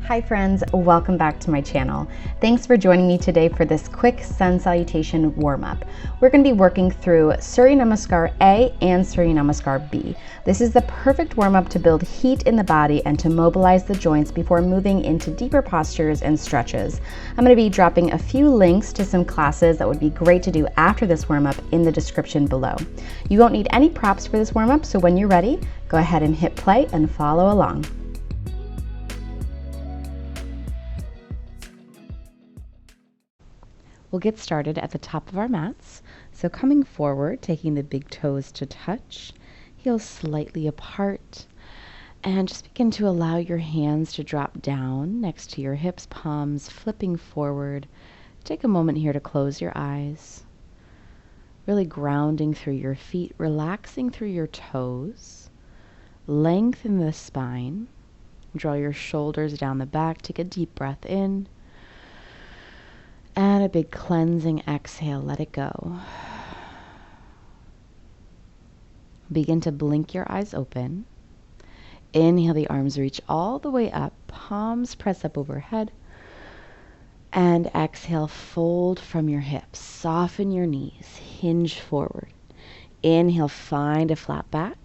Hi friends, welcome back to my channel. Thanks for joining me today for this quick sun salutation warm-up. We're going to be working through Surya Namaskar A and Surya Namaskar B. This is the perfect warm-up to build heat in the body and to mobilize the joints before moving into deeper postures and stretches. I'm going to be dropping a few links to some classes that would be great to do after this warm-up in the description below. You won't need any props for this warm-up, so when you're ready, go ahead and hit play and follow along. We'll get started at the top of our mats. So coming forward, taking the big toes to touch, heels slightly apart, and just begin to allow your hands to drop down next to your hips, palms flipping forward. Take a moment here to close your eyes, really grounding through your feet, relaxing through your toes. Lengthen the spine, draw your shoulders down the back, take a deep breath in. And a big cleansing exhale, let it go. Begin to blink your eyes open. Inhale, the arms reach all the way up, palms press up overhead. And exhale, fold from your hips, soften your knees, hinge forward. Inhale, find a flat back.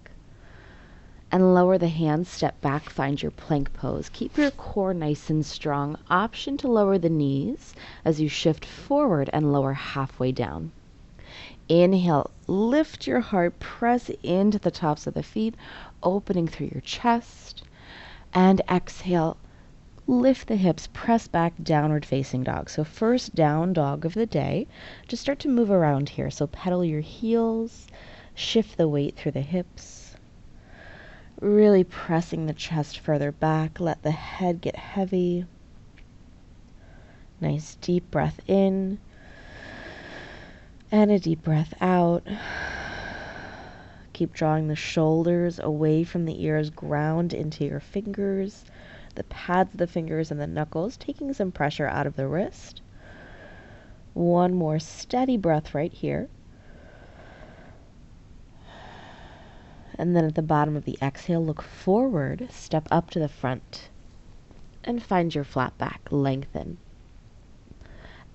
And lower the hands, step back, find your plank pose. Keep your core nice and strong. Option to lower the knees as you shift forward and lower halfway down. Inhale, lift your heart, press into the tops of the feet, opening through your chest. And exhale, lift the hips, press back, downward facing dog. So first down dog of the day. Just start to move around here. So pedal your heels, shift the weight through the hips. Really pressing the chest further back. Let the head get heavy. Nice deep breath in. And a deep breath out. Keep drawing the shoulders away from the ears. Ground into your fingers. The pads of the fingers and the knuckles. Taking some pressure out of the wrist. One more steady breath right here. And then at the bottom of the exhale, look forward, step up to the front, and find your flat back, lengthen.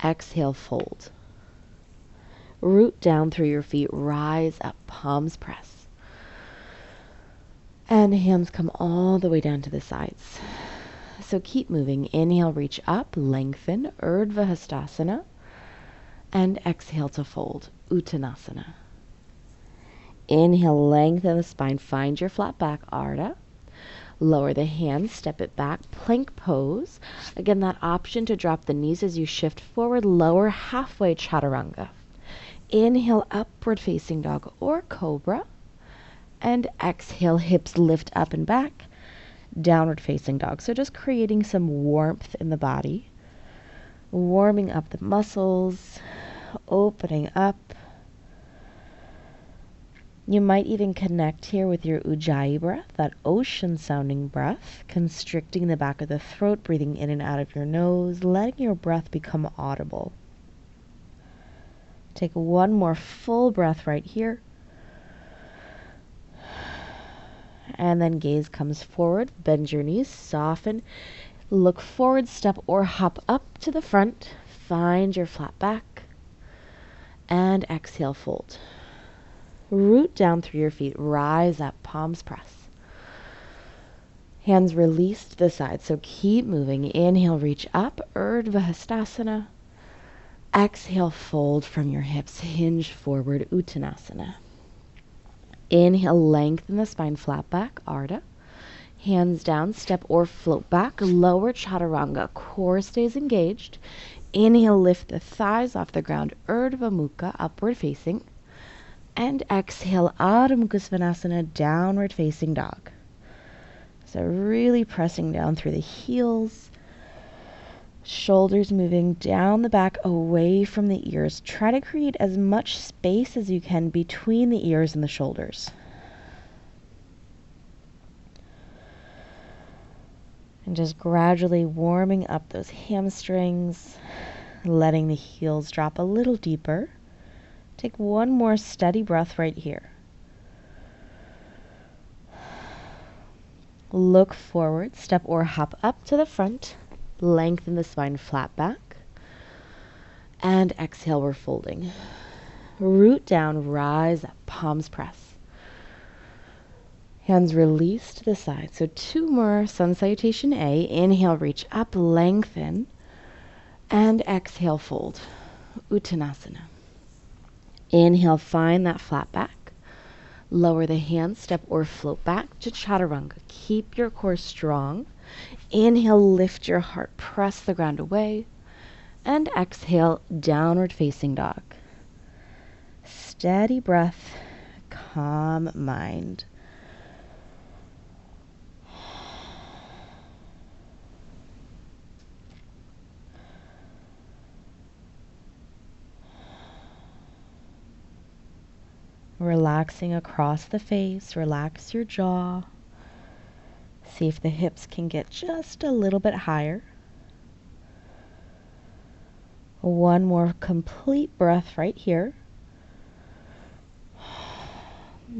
Exhale, fold. Root down through your feet, rise up, palms press. And hands come all the way down to the sides. So keep moving. Inhale, reach up, lengthen, Urdhva Hastasana, and exhale to fold, Uttanasana. Inhale, lengthen the spine, find your flat back, Ardha. Lower the hands, step it back, plank pose. Again, that option to drop the knees as you shift forward, lower halfway, Chaturanga. Inhale, upward facing dog or cobra. And exhale, hips lift up and back, downward facing dog. So just creating some warmth in the body, warming up the muscles, opening up. You might even connect here with your Ujjayi breath, that ocean sounding breath, constricting the back of the throat, breathing in and out of your nose, letting your breath become audible. Take one more full breath right here. And then gaze comes forward, bend your knees, soften, look forward, step or hop up to the front, find your flat back, and exhale, fold. Root down through your feet, rise up, palms press. Hands release to the side, so keep moving. Inhale, reach up, Urdhva Hastasana. Exhale, fold from your hips, hinge forward, Uttanasana. Inhale, lengthen the spine, flat back, Ardha. Hands down, step or float back, lower Chaturanga, core stays engaged. Inhale, lift the thighs off the ground, Urdhva Mukha, upward facing. And exhale, Adho Mukha Svanasana, downward facing dog. So really pressing down through the heels, shoulders moving down the back away from the ears. Try to create as much space as you can between the ears and the shoulders. And just gradually warming up those hamstrings, letting the heels drop a little deeper. Take one more steady breath right here. Look forward, step or hop up to the front. Lengthen the spine flat back. And exhale, we're folding. Root down, rise up, palms press. Hands release to the side. So 2 more, sun salutation A. Inhale, reach up, lengthen. And exhale, fold. Uttanasana. Inhale, find that flat back. Lower the hands, step or float back to chaturanga. Keep your core strong. Inhale, lift your heart, press the ground away. And exhale, downward facing dog. Steady breath, calm mind. Relaxing across the face, relax your jaw. See if the hips can get just a little bit higher. One more complete breath right here.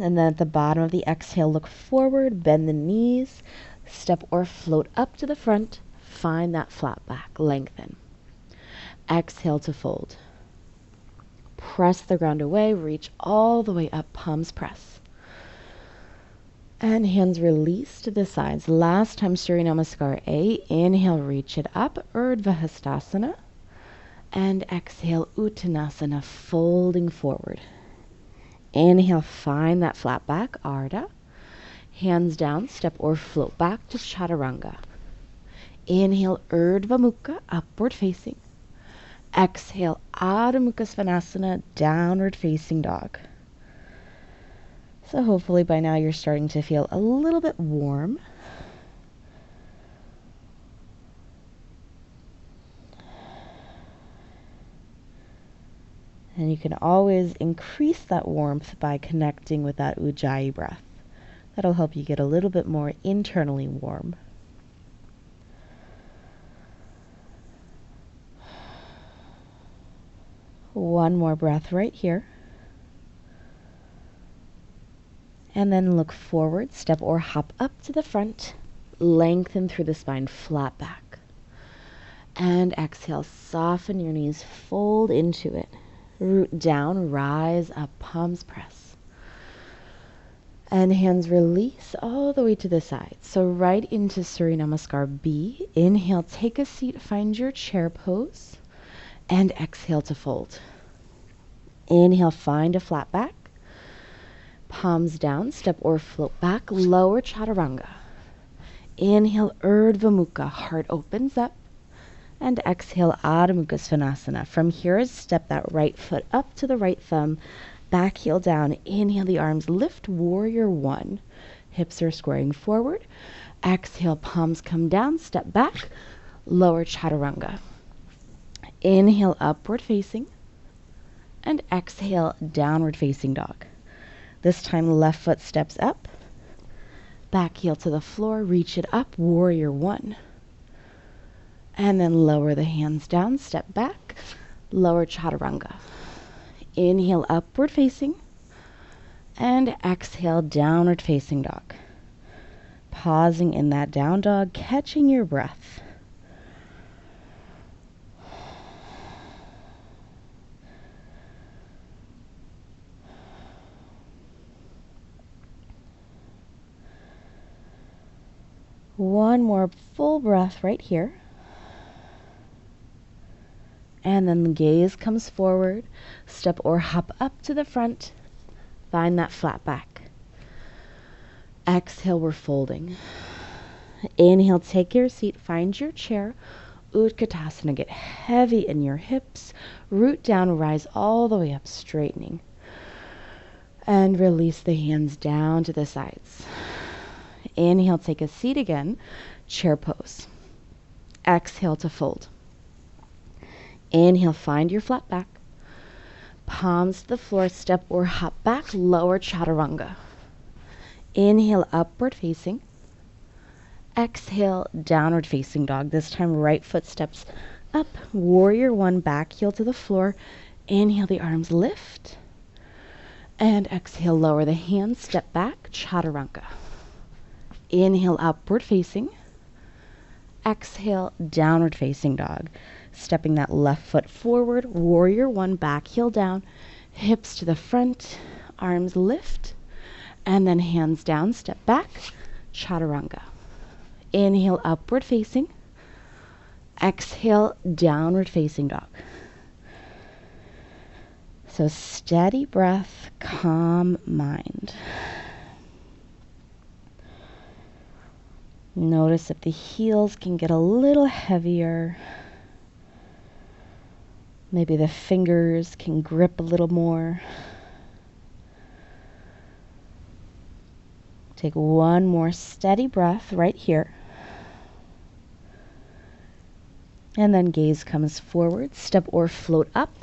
And then at the bottom of the exhale, look forward, bend the knees, step or float up to the front, find that flat back, lengthen. Exhale to fold. Press the ground away, reach all the way up, palms press. And hands release to the sides. Last time, Surya Namaskar A. Inhale, reach it up, Urdhva Hastasana. And exhale, Uttanasana, folding forward. Inhale, find that flat back, Ardha. Hands down, step or float back to Chaturanga. Inhale, Urdhva Mukha, upward facing. Exhale, Adho Mukha Svanasana, downward facing dog. So hopefully by now you're starting to feel a little bit warm. And you can always increase that warmth by connecting with that Ujjayi breath. That'll help you get a little bit more internally warm. One more breath right here. And then look forward, step or hop up to the front. Lengthen through the spine, flat back. And exhale, soften your knees, fold into it. Root down, rise up, palms press. And hands release all the way to the side. So right into Surya Namaskar B. Inhale, take a seat, find your chair pose. And exhale to fold. Inhale, find a flat back. Palms down, step or float back, lower chaturanga. Inhale, Urdhva Mukha, heart opens up. And exhale, Adho Mukha Svanasana. From here, step that right foot up to the right thumb, back heel down. Inhale, the arms lift, warrior one. Hips are squaring forward. Exhale, palms come down, step back, lower chaturanga. Inhale, upward facing. And exhale, downward facing dog. This time, left foot steps up. Back heel to the floor, reach it up, warrior one. And then lower the hands down, step back, lower chaturanga. Inhale, upward facing. And exhale, downward facing dog. Pausing in that down dog, catching your breath. One more full breath right here. And then the gaze comes forward. Step or hop up to the front. Find that flat back. Exhale, we're folding. Inhale, take your seat, find your chair. Utkatasana, get heavy in your hips. Root down, rise all the way up, straightening. And release the hands down to the sides. Inhale, take a seat again, chair pose. Exhale to fold. Inhale, find your flat back. Palms to the floor, step or hop back, lower chaturanga. Inhale, upward facing. Exhale, downward facing dog. This time, right foot steps up, warrior one, back heel to the floor. Inhale, the arms lift. And exhale, lower the hands, step back, chaturanga. Inhale, upward facing. Exhale, downward facing dog. Stepping that left foot forward, warrior one, back heel down, hips to the front, arms lift, and then hands down, step back, chaturanga. Inhale, upward facing. Exhale, downward facing dog. So steady breath, calm mind. Notice if the heels can get a little heavier. Maybe the fingers can grip a little more. Take one more steady breath right here. And then gaze comes forward, step or float up.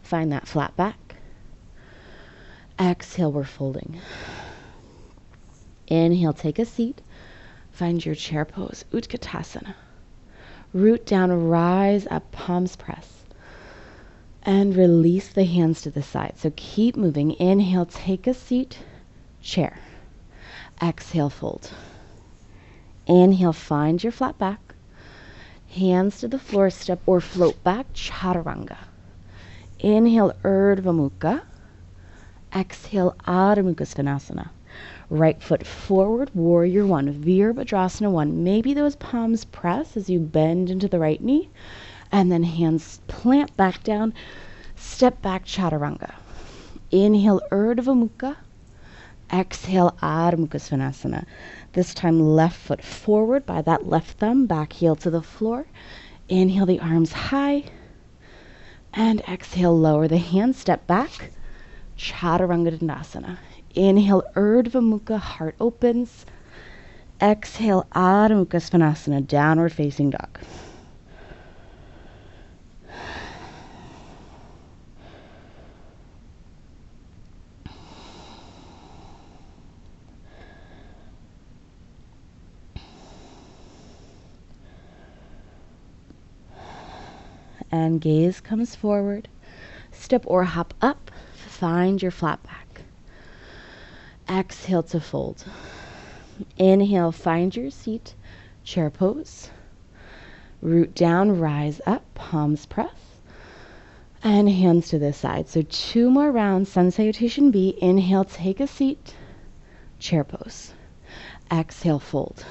Find that flat back. Exhale, we're folding. Inhale, take a seat. Find your chair pose, Utkatasana. Root down, rise up, palms press. And release the hands to the side. So keep moving. Inhale, take a seat, chair. Exhale, fold. Inhale, find your flat back. Hands to the floor, step or float back, chaturanga. Inhale, Urdhva Mukha. Exhale, Adho Mukha Svanasana. Right foot forward, warrior one, Virabhadrasana one. Maybe those palms press as you bend into the right knee. And then hands plant back down, step back, chaturanga. Inhale, Urdhva Mukha. Exhale, Adho Mukha Svanasana. This time, left foot forward by that left thumb, back heel to the floor. Inhale the arms high. And exhale, lower the hands, step back. Chaturanga Dandasana. Inhale, Urdhva Mukha, heart opens. Exhale, Adho Mukha Svanasana, downward facing dog. And gaze comes forward. Step or hop up. Find your flat back. Exhale to fold. Inhale, find your seat. Chair pose. Root down, rise up. Palms press. And hands to the side. So 2 more rounds. Sun Salutation B. Inhale, take a seat. Chair pose. Exhale, fold.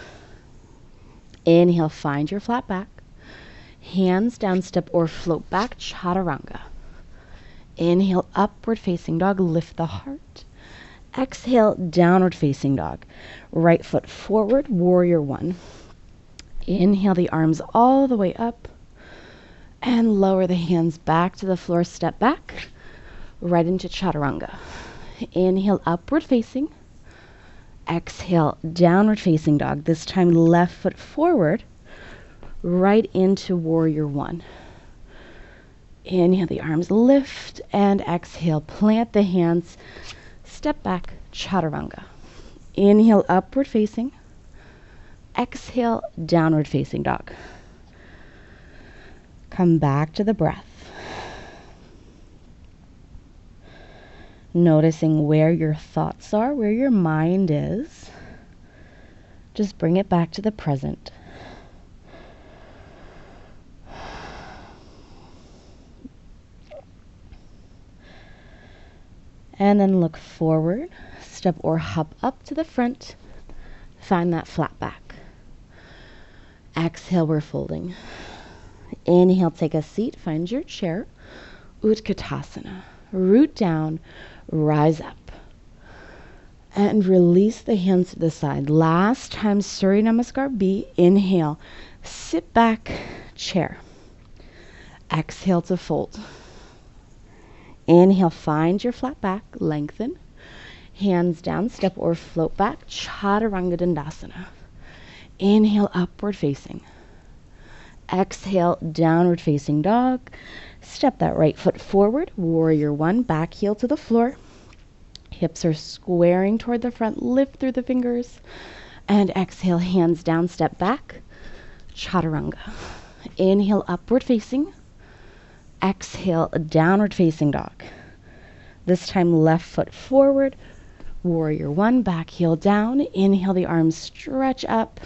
Inhale, find your flat back. Hands down, step or float back, chaturanga. Inhale, upward facing dog, lift the heart. Exhale, downward facing dog. Right foot forward, warrior one. Inhale the arms all the way up. And lower the hands back to the floor, step back. Right into chaturanga. Inhale, upward facing. Exhale, downward facing dog. This time, left foot forward. Right into warrior one. Inhale, the arms lift, and exhale, plant the hands, step back, chaturanga. Inhale, upward facing. Exhale, downward facing dog. Come back to the breath. Noticing where your thoughts are, where your mind is. Just bring it back to the present. And then look forward, step or hop up to the front. Find that flat back. Exhale, we're folding. Inhale, take a seat, find your chair. Utkatasana. Root down, rise up. And release the hands to the side. Last time, Surya Namaskar B. Inhale, sit back, chair. Exhale to fold. Inhale, find your flat back, lengthen. Hands down, step or float back, chaturanga dandasana. Inhale, upward facing. Exhale, downward facing dog. Step that right foot forward, warrior one, back heel to the floor. Hips are squaring toward the front, lift through the fingers. And exhale, hands down, step back, chaturanga. Inhale, upward facing. Exhale, downward facing dog. This time, left foot forward, Warrior one, back heel down. Inhale, the arms stretch up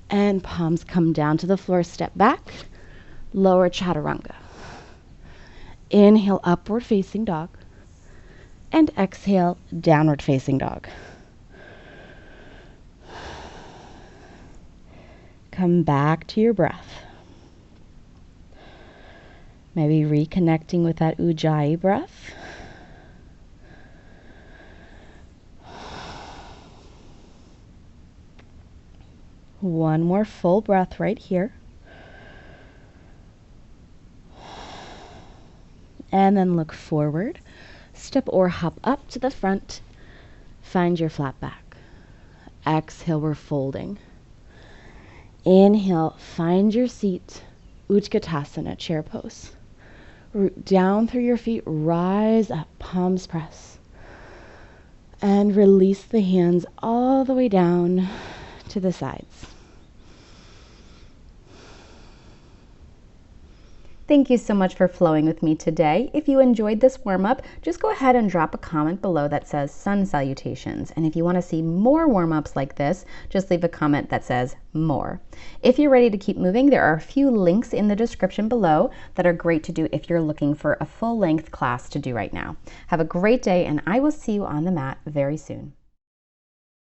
and palms come down to the floor. Step back, lower chaturanga. Inhale, upward facing dog. And exhale, downward facing dog. Come back to your breath. Maybe reconnecting with that Ujjayi breath. One more full breath right here. And then look forward. Step or hop up to the front. Find your flat back. Exhale, we're folding. Inhale, find your seat. Utkatasana, chair pose. Root down through your feet, rise up, palms press. And release the hands all the way down to the sides. Thank you so much for flowing with me today. If you enjoyed this warm-up, just go ahead and drop a comment below that says sun salutations. And if you want to see more warm-ups like this, just leave a comment that says more. If you're ready to keep moving, there are a few links in the description below that are great to do if you're looking for a full-length class to do right now. Have a great day, and I will see you on the mat very soon.